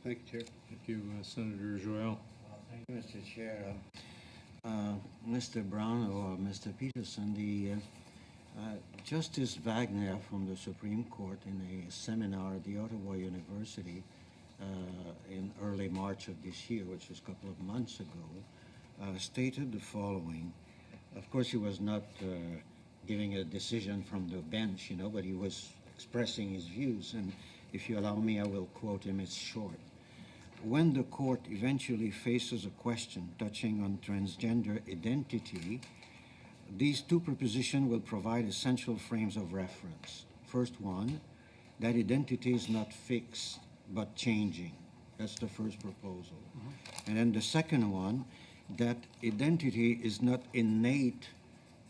Thank you, Chair. Thank you, Senator Joyal. Thank you, Mr. Chair. Mr. Brown or Mr. Peterson, Justice Wagner from the Supreme Court in a seminar at the Ottawa University in early March of this year, which is a couple of months ago, stated the following. Of course, he was not giving a decision from the bench, but he was expressing his views. And if you allow me, I will quote him. It's short. When the court eventually faces a question touching on transgender identity, these two propositions will provide essential frames of reference. First one, that identity is not fixed but changing. That's the first proposal. And then the second one, that identity is not innate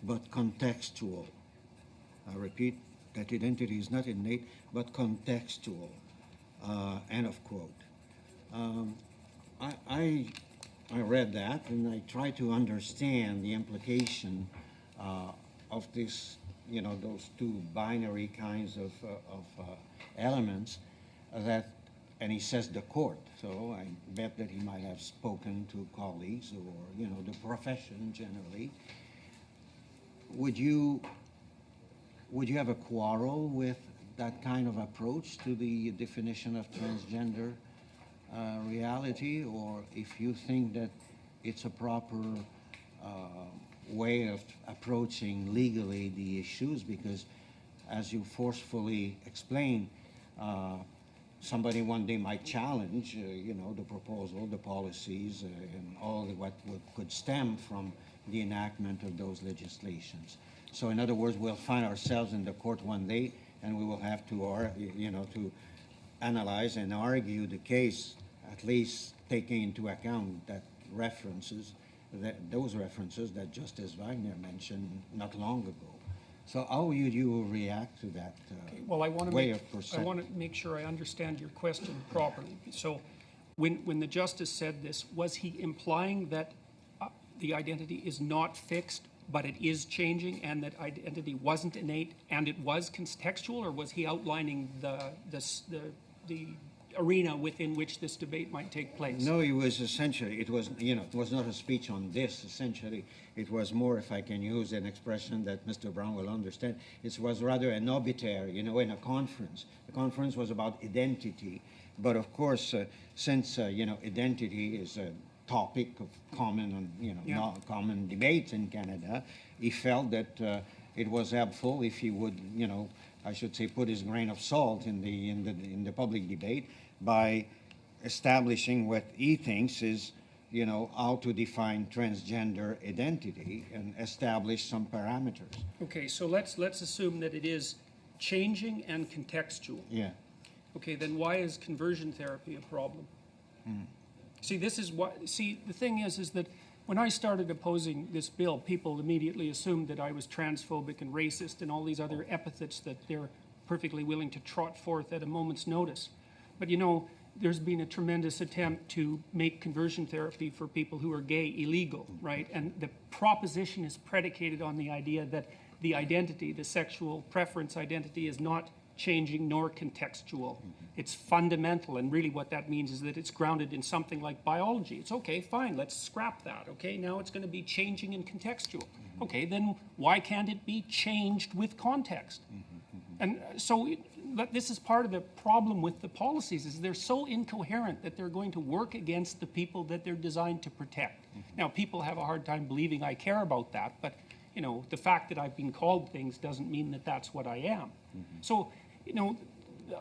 but contextual. I repeat, that identity is not innate but contextual. End of quote. I read that and I tried to understand the implication of this, those two binary kinds of elements that, and he says the court, so I bet that he might have spoken to colleagues or, the profession generally. Would you have a quarrel with that kind of approach to the definition of transgender reality, or if you think that it's a proper way of approaching legally the issues, because as you forcefully explained, somebody one day might challenge, the proposal, the policies, and all what could stem from the enactment of those legislations. So in other words, we'll find ourselves in the court one day and we will have to, to analyze and argue the case, at least taking into account those references that Justice Wagner mentioned not long ago. So how would you react to that well, I want to make sure I understand your question properly. So when the Justice said this, was he implying that the identity is not fixed, but it is changing, and that identity wasn't innate and it was contextual, or was he outlining the arena within which this debate might take place? No, it was essentially, it was not a speech on this. Essentially, it was more, if I can use an expression that Mr. Brown will understand, it was rather an obituary, in a conference. The conference was about identity, but of course, since identity is a topic of common, common debate in Canada, he felt that it was helpful if he would, I should say, put his grain of salt in the public debate by establishing what he thinks is, how to define transgender identity and establish some parameters. Okay, so let's assume that it is changing and contextual. Yeah. Okay, then why is conversion therapy a problem? See, the thing is that when I started opposing this bill, people immediately assumed that I was transphobic and racist and all these other epithets that they're perfectly willing to trot forth at a moment's notice. But there's been a tremendous attempt to make conversion therapy for people who are gay illegal, right? And the proposition is predicated on the idea that the identity, the sexual preference identity, is not changing nor contextual. It's fundamental, and really what that means is that it's grounded in something like biology. It's okay, fine, let's scrap that. Okay, now it's going to be changing and contextual. Okay, then why can't it be changed with context? And so this is part of the problem with the policies, is they're so incoherent that they're going to work against the people that they're designed to protect. Now, people have a hard time believing I care about that, but the fact that I've been called things doesn't mean that that's what I am. So,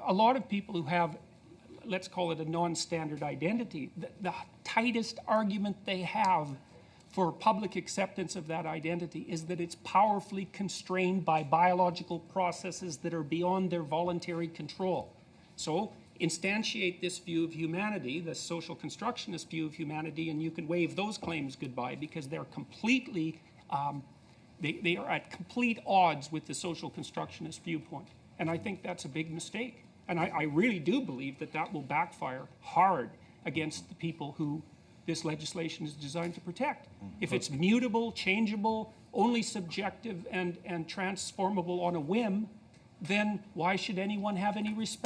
a lot of people who have, let's call it a non-standard identity, the tightest argument they have for public acceptance of that identity is that it's powerfully constrained by biological processes that are beyond their voluntary control. So instantiate this view of humanity, the social constructionist view of humanity, and you can wave those claims goodbye, because they're completely, they are at complete odds with the social constructionist viewpoint. And I think that's a big mistake. And I really do believe that that will backfire hard against the people who this legislation is designed to protect. If it's mutable, changeable, only subjective and transformable on a whim, then why should anyone have any respect